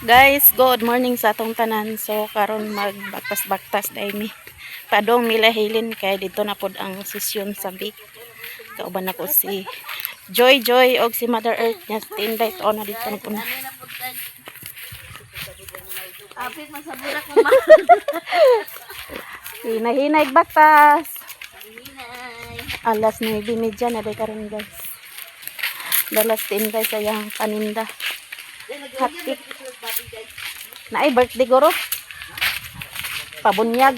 Guys, good morning sa atong tanan. So karon magbaktas-baktas dai mi. Padong milahilin kay dito na pod ang sesyon sa Big. Kauban ako si Joy Joy og si Mother Earth nya tinday to na dito na puna. Apit masaburak mo ma. Hinay-hinay baktas. Hinay. Alas 9:30 na day karon guys. Dalas tinday sa yang paninda. Hati. Na ay birthday guro. Pabunyag.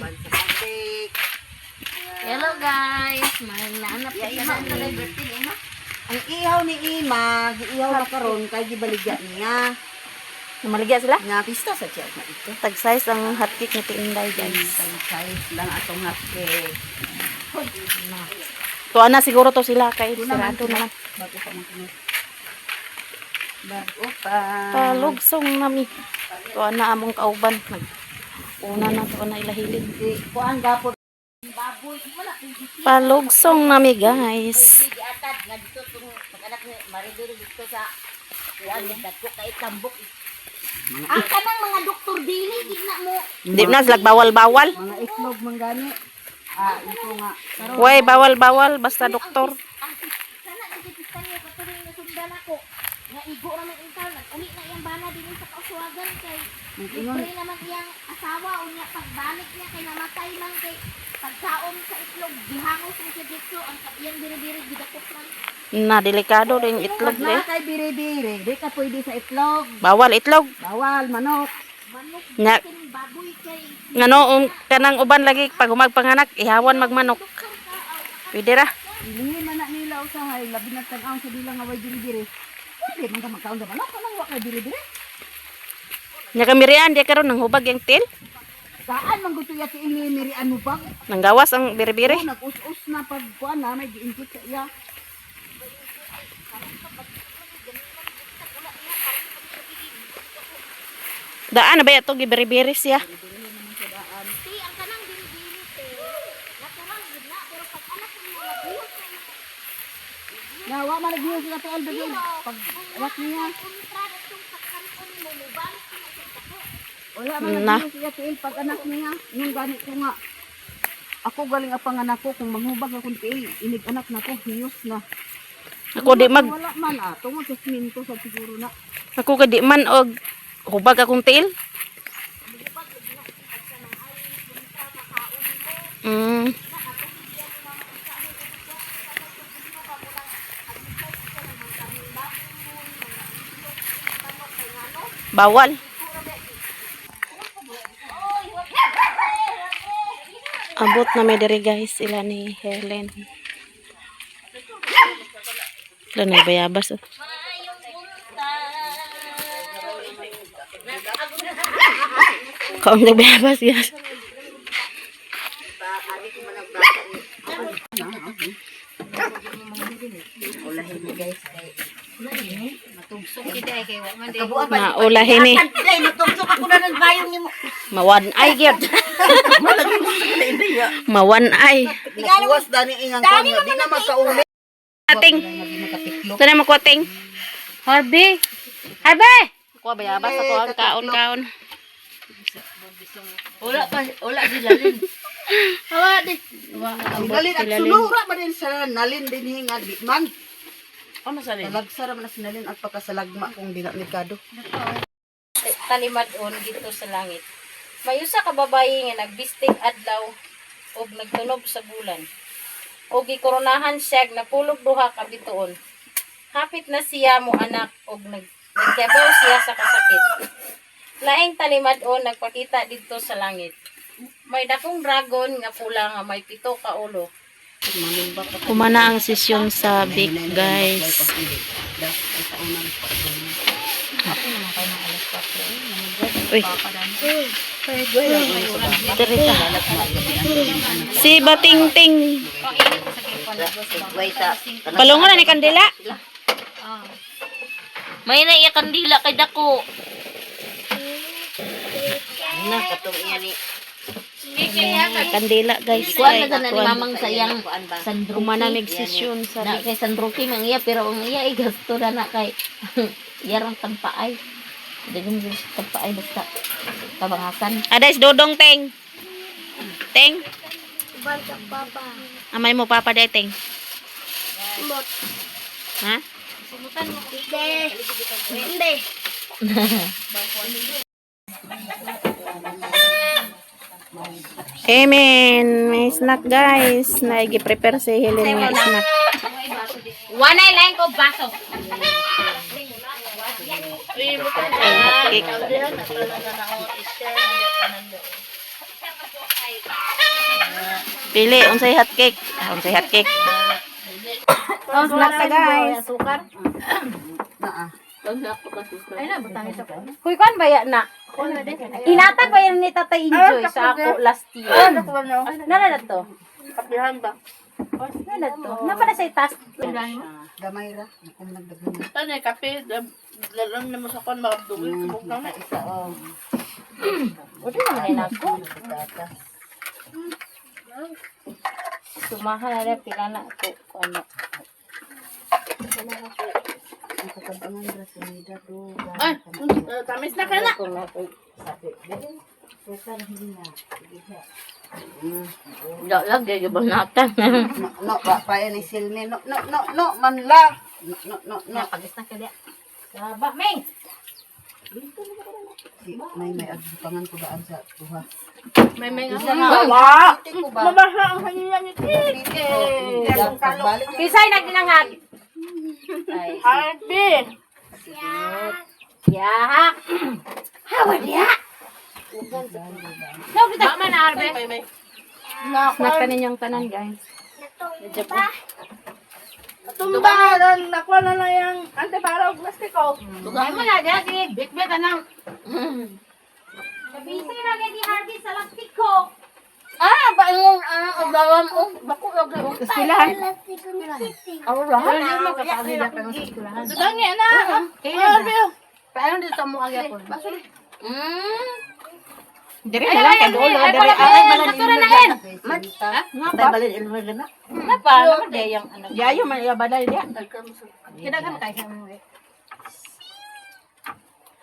Hello guys, mananap sa Ima sa birthday ni Ima. Ang ihaw ni Ima, ihaw na karon kay gibaligya niya. Namaligya sila? Nga pista sa tiyak na ito. Tag-size ang hotcake ni Tinday guys. Size lang atong hotcake. Tuwa na siguro to sila kay sirado naman. Bago pa man kuno. Bago pa. Palugsong nami. Tuwa na among kauban. Una na tuwa na ilahilin. Kuan gapon. Baboy, wala Palugsong nami guys. giatad nga dito tong pag-anak ni Maridor dito sa kuan ni dako kay tambok. Ang kanang mga doktor dili gid na mo. Hindi na sila bawal-bawal. Mga itlog man gani. Ito nga. Karon Way, bawal-bawal. Basta doktor. Ang sana dito pistan niya katuring na sundan ako. Nga igo ra man internet. Uli na iyang bana din sa kausuwagan kay libre naman iyang asawa unya pagbalik niya kay namatay man kay pagkaon sa itlog gihangos ni sa dito ang iyang biri-biri gidakop man. Na, delikado rin itlog na eh. kay biri-biri. Di ka pwede sa itlog. Bawal itlog. Bawal manok. Manok Nya, kin baboy kay ngano, kanang uban lagi pag humagpanganak, ihawan magmanok. Pwede ra. Ilingi man na nila usahay labi na tan-aw sa bilang away biri-biri. Pwede man ka magkaon sa manok kanang wa kay biri-biri. Nya kamirian, di karon nang hubag yung til. Saan man gusto ya ti inimirian mo bang? Nanggawas ang biri-biri. Nag-us-us na pag kuan na may giinject sa iya. Daan na ba ito, gibiri-biri siya. ti ang kanang biri-biri te natural gid na pero pag anak mo nagbuhat Na wa man naghiyo sila sa elbe pag anak niya. kontra itong pagkaron mo muban Wala man Na. naghiyo sila sa el pag anak niya. Yung ganit ko nga. Ako galing ang panganak ko kung manghubag akong tiil, inig anak na ko, hiyos na. Ako di mag, Wala man tungod sa siminto sa siguro na. ako ka di man og hubag akong til. Mm. Bawal. Abot na may diri guys sila ni Helen. Sila na bayabas. Oh. Kaon na bayabas guys. Ulahin ni guys kay matugsok gid ay kay wa man day kabuan pa. Na ulahin ni. Ay, natugsok ako na ng bayong nimo. Mawan ay gyud. Malagi mo sa hindi ya. Mawan ay. Nakuwas dani ingang kon di na magkauli. Ating. Sana makuating. Harvey. Harvey. Kuha bayabas ako ang kaon-kaon. Wala sila din. hawa di Nalin at sulura man din sa nalin din hinga di man. Ano sa Talagsara man na sinalin at pagkasalagma kung di na merkado. talimadon dito sa langit. May usa ka babayi nga nagbistig adlaw og nagtunog sa bulan. Og gikoronahan siya napulog duha ka bituon. Hapit na siya mo anak og nagkyabaw siya sa kasakit. Laing talimadon nagpakita dito sa langit. May dakong dragon nga pula nga may 7 ka ulo. Kumana ang sesyon sa Big guys. Uy. Terita. Si Batingting. Palungan na ni kandila. May na iya kandila kay dako. Na katong iya ni Kandila guys. Kuan na ni mamang sayang sandro. Kumanamig sesyon sa Na kay sandro ki mang iya pero ang iya ay gasto na kay yarang tagpaay. Dagang tapaay basta tabangakan. Ades dodong teng. Teng. Amay mo papa day teng. Ha? Hindi. Amen. May snack guys. Nagi-prepare si Helen nga snack. Wanay lain ko baso. Cake. Pili, unsay hot cake. Unsay hot cake. Oh, snack ta guys. Sukar. Naa. Ay na butang ito. Kuy kan baya na. Inatag ba yan ni Tatay Enjoy sa ako last year? Nana na to. Kapihan ba? Nana to. Napa na sa task. Gamay ra. Kung nagdagan. Ano yung kape? Lalong na mo sa kon makabdugol. Subok na nga. Isa oh. Udi naman na ako. Sumahan na rin pila na ako. Ano? Ang katabangan ra sa nida to. Ay, tamis na ka na. Lag yung banatan. No, ba pa ni Silmi. No, no, no, no, man la. No, no, no, no. Napagis na ka diya. Saba, Ming! May agbutangan ko daan sa duha. May Isa nga. na. Wala. Ko ba? Mabasa ang kanila ni Kike. Balik. Kisay nagdinangag. Ay, Harvey. ya. Hawa dia. No, kita. Mama na arbe. Snack ka ninyong tanan guys. Tumba na nakuha na lang yung antiparog plastiko. Ay mo na dia si bitbit anang. Kabisay na kay di Harvey sa lastiko. Ah, ba yung agawan mo? Bako agawan. Eskwelahan. Ano mo kapag na sa eskwelahan? Dudangin na. Harvey. Paano dito mo agya ko? Dire na lang kay dulo. Dire Natura na en. Tay balin ilmu na. Napa naman dia yang anak. Yayo man iya badal dia. Kidagan kay sa mo.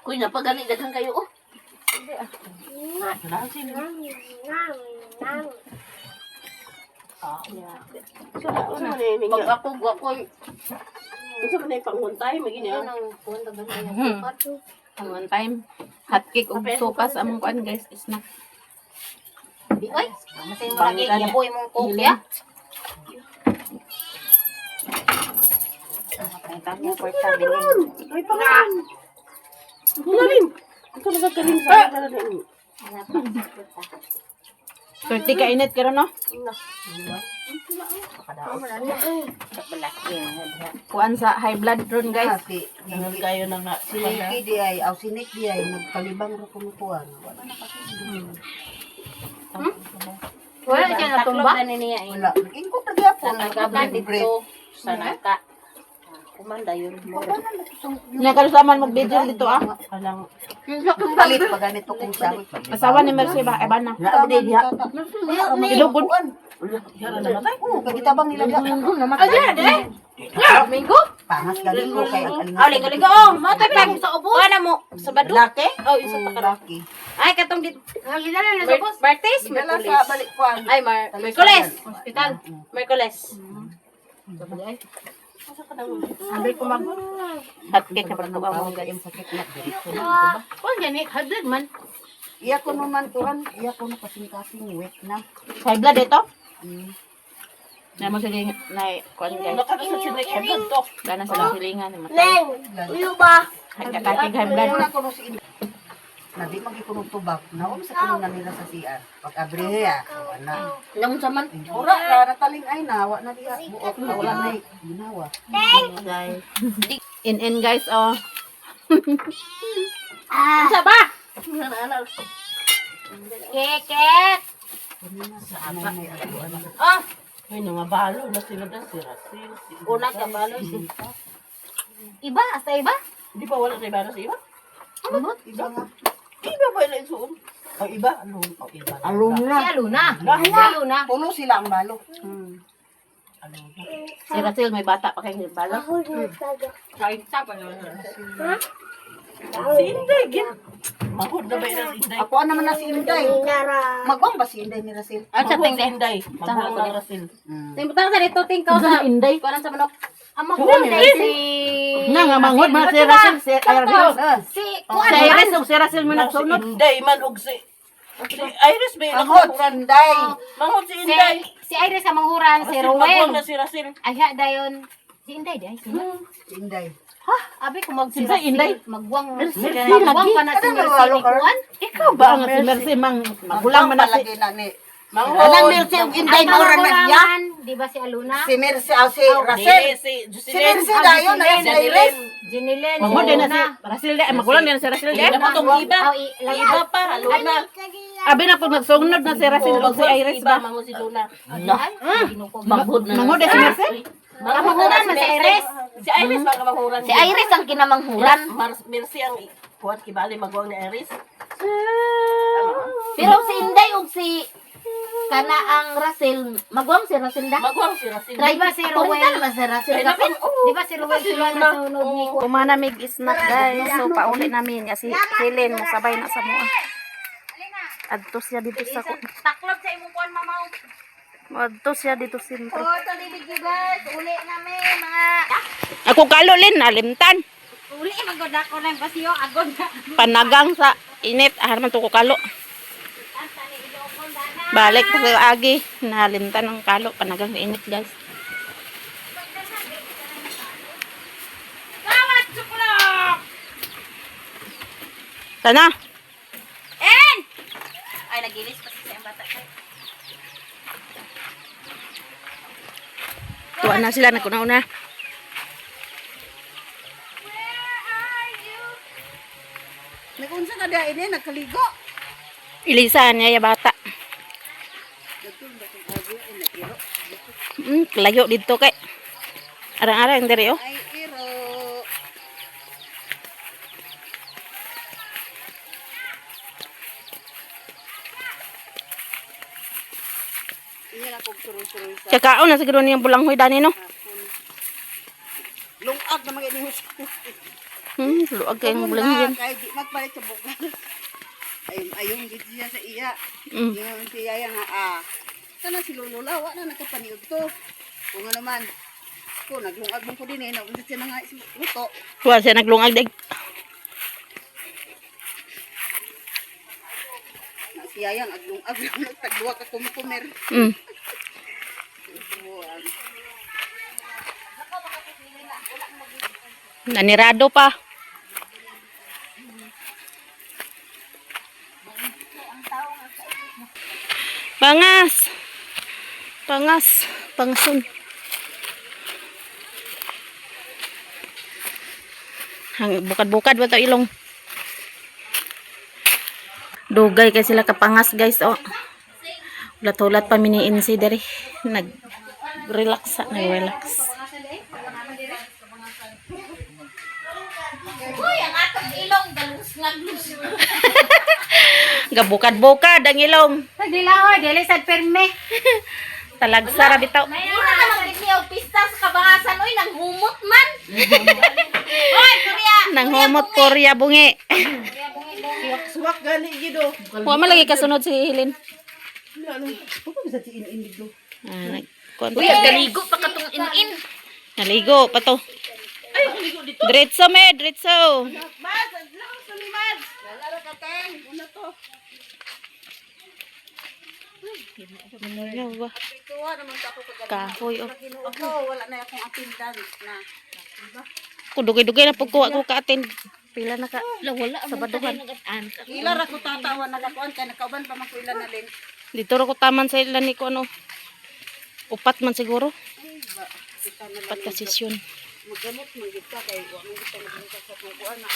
Kuy na pagani daghang kayo oh. Pag ako gusto mo na yung panghuntay, magini ah. Ang one time hot cake ug sopas among kuan guys snack. Oy, masay mo lagi yaboy mong kopya. Tama for traveling. Ay, pangalan. Galing. Ito nagagaling sa akin. Swerte ka init karon no? Kuan sa high blood ron guys. Kasi Ganun kayo na nga. sinik di ay, aw sinik di ay nagkalibang ra kumukuan. Wala na kasi. Wala siya natumba. Wala niya eh. Wala. Ingko ta gyapon. Nakagaban dito sa naka. Kumanda yun. Nakalusaman mag-video dito ah. Alang. Palit pa ganito kung sabit. Asawa ni Mercy ba? Eban na. Naabdi diha. Ilugod. Yara na matay. Oo, kagitabang nila ga. Minggo? Pangas galing ko kay ang Oh, ligo-ligo. Oh, matapag sa ubo. Ano mo? Sa badu? Laki? Oh, isa pa ka. Laki. Ay, katong dit. Martes? Dala Merkulis. sa balik kuan. Ay, Merkulis. Hospital. Merkulis. Sabi ko mag hot cake na pagkawa mo guys. Yung sakit na diretso. Oh, gani. Hadlad man. Iya ko naman kuan, iya ko na kasing-kasing wet na. High blood ito? Mm. Na mo sige na kuan guys. Nakakasal siya na ikagad to. Dana sa silingan ni matay. Uyo ba? Kakakig high blood. Wala ko no si na di magikunog tubak. Naon sa kuno na nila sa CR. Pag abrihe wala. Nang saman. Ora ra taling ay nawa na diha. Buot na wala na ginawa. Guys. In guys oh. Sa ba? Keket. May aduan. Oh, Ay, nangabalo na sila na si Rasil. una ka balo. Iba, hasta iba? Di ba wala sa iba sa iba? Iba nga. Iba ba yung suon? O iba? Ano? O iba. Si Aluna. Si Aluna. Puno sila ang balo. Si Rachel may bata pa kay balo. Kainta pa naman. Si Inday, gin. Mahod na ba yun si Inday? Ako naman na si Inday. Magwang ba si Inday ni Rasil? Sa Mahod ting si Inday. Mahod na Rasil. Timbutang sa dito tingkaw sa Inday. kuan sa manok. Amo ko si Nga manghod man si Rasil si Iris. si Si kuan Iris ug si Rasil mo Si nagsunod. Inday man og si Iris ba yun? Manghod si Inday. Mahod si Inday. si Iris sa manghuran si Rasil, magwang Rowen. na si Rasil. Ay ha dayon. Si Inday day. Sino? Si Inday. Ha, abi ko Si Inday. magwang Mercy magwang lagi. pa na si Ano Mercy nagwalo ni ka? kuan. Ikaw ba ang si Mercy mang magulang man na si Palagi na ni. Anang Mahod. Mercy ug Inday mo ra na siya. Di ba si Aluna? Si Mercy si Rasil. Dili, si Si Jocelyn. Mercy dayon na si Iris. Jinilen. Manghod din na si Rasil di magulang din na si Rasil di. Hindi na pa itong iba. Iba pa, halo na. Abi na pag nagsunod na si Rasil ug si Iris Iba, ba. manghod si Luna. Manghod Manghod din si Mercy. Manghuran man si Iris. Si Iris ba ka manghuran? Si Iris ang kinamanghuran. Mercy ang kuhat kibali magwang ni Iris. Pero si Inday ug si kana ang Rasil, magwang si Rasil da. Magwang si Rasil. Try ba si Rowel? Ba si Rasil Ay, kasi? dapat, oo. Di ba si Rowel sila na sunog ni ko? Kumanamig snack guys. So pauli namin kasi Helen nasabay na sa mua. Adto siya dito sa ko. Taklob sa imong kuan mamaw. Adto siya dito sentro. Oh, tali video guys. Uli namin mga Ako kalo lin nalimtan. uli magod ako ng pasiyo agod na. Panagang sa init aharman to ko kalo. Balik pa sa agi, nalimtan ng kalo, panagang sa init guys. Bawat sukulok. Sana, En! Ay nagilis pa sa iyang bata. tuwa na sila, nagkuna-una. Nagunsa ka dia ini nagkaligo. Ilisan niya yung bata. Layo dito kay. Arang-arang diri oh. Ay iro. Ini na kog suroy-suroy sa Kakao na siguro niyang bulanghoy dani no. lungag na mga inihus. Luag kayong bulanghoy. Kay di magpalit sa bugan. Ayong gid siya sa iya. Mm. Yung siya nga kana si Lulula wa na nakapaniud to. Kung ano man. Ko naglungag mo ko din eh, naunsa siya na nga si luto. Tuwa siya naglungag dig. Na siya yang aglungag nagtagduwa ka kumpumer. Mm. Nanirado pa. Pangas. Pangas. Pangsun. Hang bukad-bukad ba to ilong? Dugay kay sila kapangas guys oh. Ulat-ulat pa miniin si dere. Nag-relax. Uy, ang atong ilong galus ngaglus. Gabukad-bukad ang ilong. Nagdilahoy, dili sad perme. Talagsara bitaw. Mura naman gid niya og pista sa kabangasan oy nanghumot man. Oy, Korea. Nanghumot Korea bungi. Suwak gali gido. Wa man lagi kasunod si Helen. Ano? Papa bisa si in gido. Konti. Uy, kaligo pa katong in-in. Naligo pa to. Diretso me, diretso. Mas, lang sa limad. Lalala ka teng, una to. Ano ba? Tuwa naman sa ako kagabi. Kahoy oh. Ako wala na akong attendance na. Kudugay-dugay na pagkuha ko ka-attend. Pila na ka. Wala sa baduhan. Ila ra ko tatawa na kakuan kay nakauban pa man ko ila na lin. Dito ra ko taman sa ilan ni ko ano. Upat man siguro. Upat ka sesyon. Magamot man gid ka kay wa man kita magbuka sa kuan na.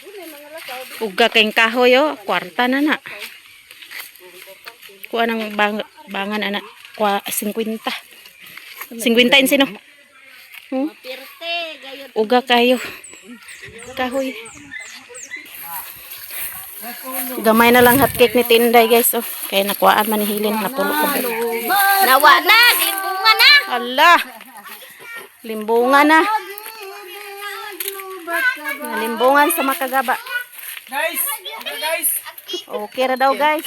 Dili mga lakaw. Uga kayong kahoy oh. Kwarta na na. Kuha ng bangan anak. Kuha 50. 50 in sino? Pirte, gayud. Uga kayo. Kahoy. Gamay na lang hotcake ni Tinday guys oh. Kaya nakuhaan man ni Helen napulo ko. Nawa na, limbunga na. Hala. Limbungan na. Nalimbungan sa makagaba. Guys! Okay, guys! Okay ra daw guys.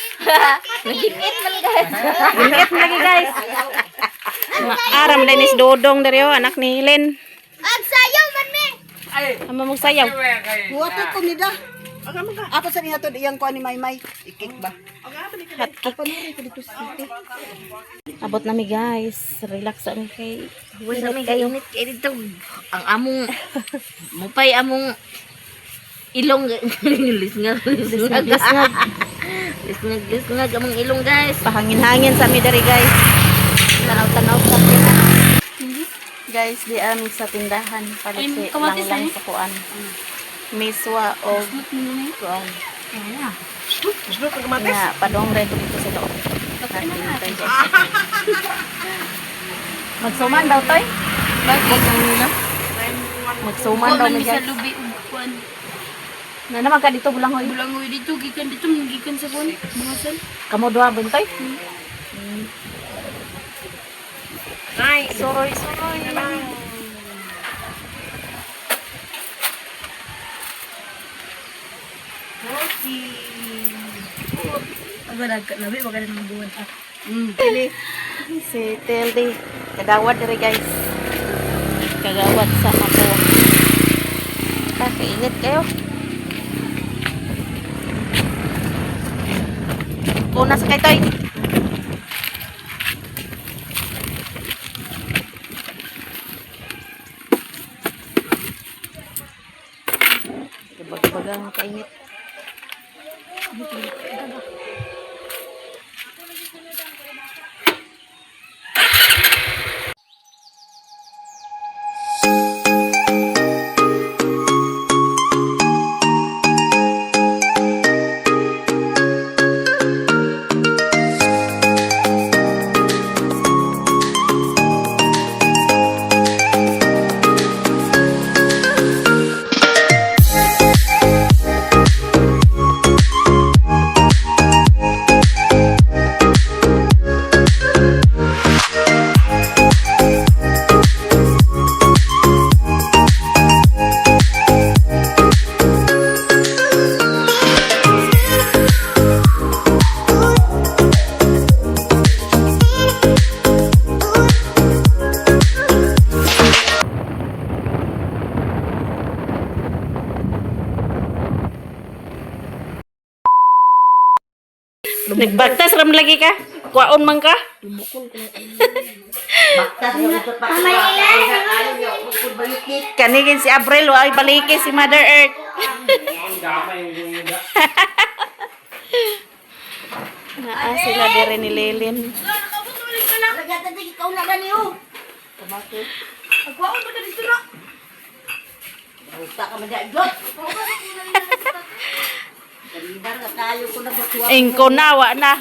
Nagingit man guys. Ingat lagi guys. Aram din is Dodong dari anak ni Helen. Ay! Amo mo sayaw. Buhatot ko nida. Ako sa niya to iyang ko ni Maymay. Ikik ba? Hot cake. Ako nuri ko dito sa city. Abot na mi guys. Relax ami kay. Uy, kami kainit kay dito. Ang among mupay among ilong lisngag Lisngag. lisngag among ilong guys. Pahangin-hangin sa mi dari guys. Tanaw-tanaw sa pina. Guys, di ami sa tindahan para si lang sa kuan. Miswa o kuan. Gusto ko kamatis? Na padong red dito sa loob. Naghintay guys. Magsuman daw toy. Bakit nila? Magsuman daw mi guys. lubi ug kuan. Na naman ka dito bulangoy. Bulangoy dito gikan sa kuan. Mga sal. Kamo duha buntoy. Ay, Soroy. labi wag na ng buwan. Si Teldi. Kagawad diri guys. Kagawad sa mako. Kainit kayo. Kuna sa kay toy. Bagang kainit. Nagbagtas ram lagi ka? Kuwaon man ka? Kanigin si Abril, ay baliki si Mother Earth. Naa sila dire ni Lilin. Ingko na, wa na.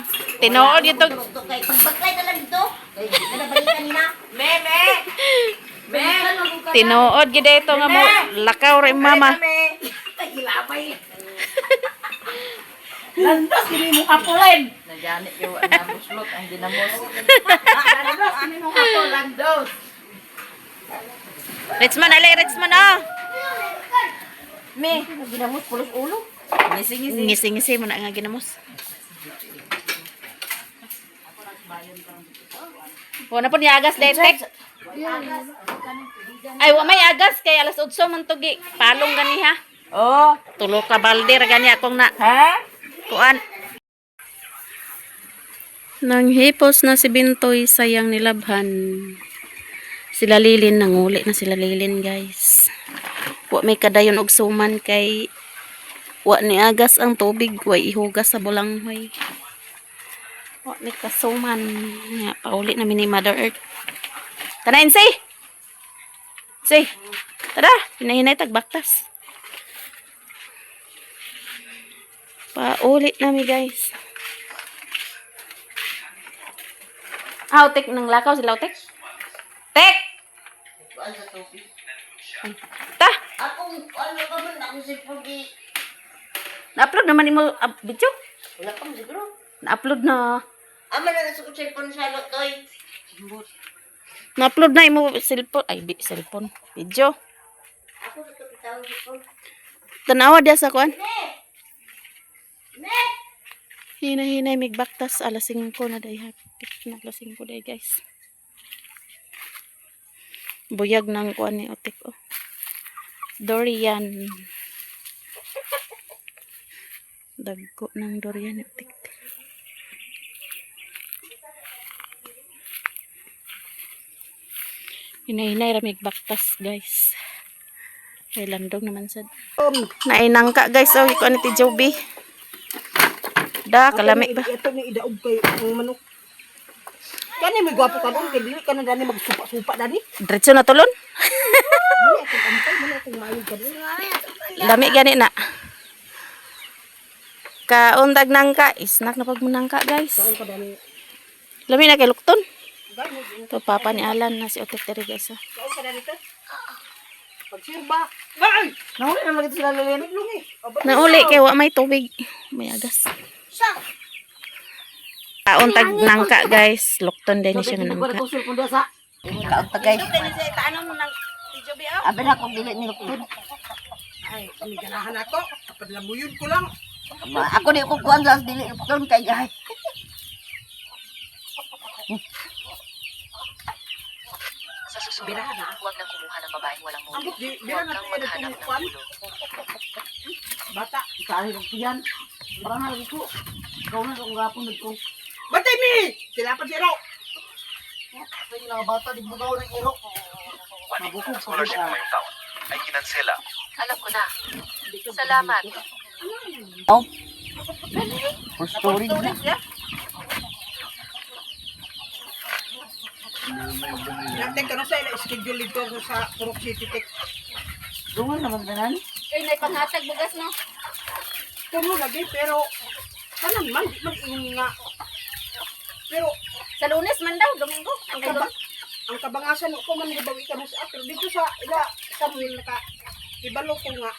Tinuod ito. Tinuod gid ito nga mo lakaw rin mama. Landas kini mo apolin. Naganit yo na muslot ang dinamos. Landas kini mo apol landos. Ritsman, ali, Ritsman, ah. Me, ginamos pulos ulo. Ngising-ngising. Ngisi-ngisi mo na nga ginamos. Wala po niya agas, detek. Ay, wa may agas kay alas 8 man tugi. Palong gani ha. Oh, Tulo ka balde ra gani akong na. ha? Kuan. Nang hipos na si Bintoy sayang nilabhan. Sila Lilin nanguli na sila Lilin guys. Wa may kadayon og suman kay wa ni agas ang tubig, wa ihugas sa bulanghoy. Wa ni kasuman. Nga pauli na ni Mother Earth. Tanain si. Si. Tara, hinahinay tagbaktas. Paulit nami guys. Tek nang lakaw sila tek. Tek. Ta. Akong ano ka man ako si Pogi. Na-upload naman mo video. Wala pa mo siguro. Na-upload na. Ama na nasa ko cellphone sa lotoy. Na-upload na imo cellphone. Ay, di cellphone. Video. Ako sa kapitaw ko. Tanawa dia sa kuan. Hinay-hinay migbaktas alas 5 na day hapit na alas 5 day guys. Buyag ng kuan ni Otik oh. Durian. Dagko ng durian ni Otik. Hinay-hinay ra migbaktas guys. Kay landong naman sad. Nainangka guys oh iko ni Joby. Da kalami ba. Ito ni idaog kay ang manok. Kani may gwapo ka doon, kay dili ka na dani magsupa-supa dani. Diretso na tulon. Mali akong ampay, mali akong mayog ka doon. Lami gani na. Kaundag nangka, isnak na pagmunangka guys. Saan ka dani? Lami na kay lukton. Gani, To papa ni Alan na si Otek diri guys. Oh. saan ka dani ka? Pagsirba. Ay! Nahuli na magito sila lalinig lungi. Nauli kay wa may tubig, may agas. Kauntag nangka guys, lukton din siya nga nangka. Kaon ta guys. Abi na kong dili ni lukton. Ay, ganahan ako. Padlamuyod ko lang. Ako di ko kuan sa dili lukton kay gahay. Sa susunod, huwag nang kumuha ng babaeng walang Ambot, mulo. di Huwag na kang natin maghanap yung ng kwan. mulo. Bata. Sahi lang yan. Parang lagi ko. Ikaw na kung gapon nagko. Batay mi! Sila pa zero. Sa mga bata di bugaw ng iro. Mabukog ko scholarship siya. ngayong taon ay kinansela. Alam ko na. Salamat. Oh. For storage na. Natin ka na sa ila schedule dito sa Purok City Tech. Dungan naman tanan. Ay, may panghatag bugas, no? Puno lagi pero kanan man di man ingong nga. Pero Sa Lunes man daw, Domingo. Ang kabang ang kabangasan ko man gibawi ka na sa pero dito sa ila Samuel naka ibalo ko nga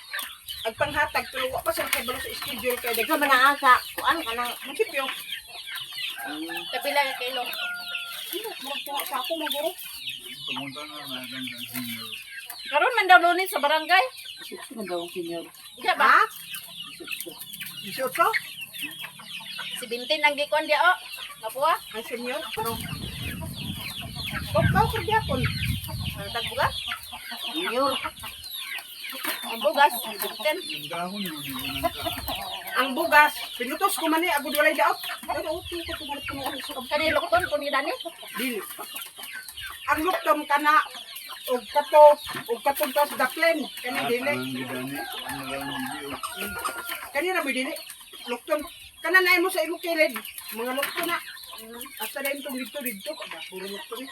agpanghatag pero wa pa sa kabalo sa schedule kay daghan man ang asa kuan kanang munisipyo. Kapila ka kilo. Magtuwa sa ako maguro. Karon man daw Lunes sa barangay. Sino daw ang senior? Diya ba? Ha? 18 Si Bintin ang gikon dia, oh. Napuha. ang senior pero Kau kerja pun. Ang tagbugas. Senior. Ang bugas. Bintin. Ang bugas, pinutos ko man agud walay daot. Pero uti ko tungod ko sa Kani lukton ko ni Dani. dili. Ang luktom kana og katong tas daklen kani dili. Kani ra mo dili. Luktom kana na mo sa imo kilid. Mga lukto na. Asa rin tong dito kada puro lukto ni.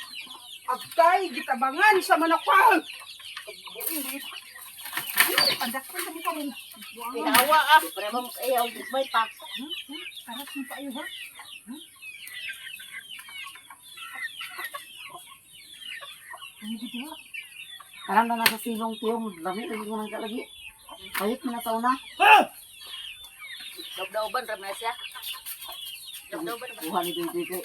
Agtay gitabangan sa manakwang. Padakon ta mo pa rin. Pinawa ah. Pero mo ayaw may pak. Paras mo pa iyo ha. Karang na nasa silong tiyong dami lagi mo nang lagi. Ayot mo na sa una. Daw-dawban ra na siya. Buhan ni Dede.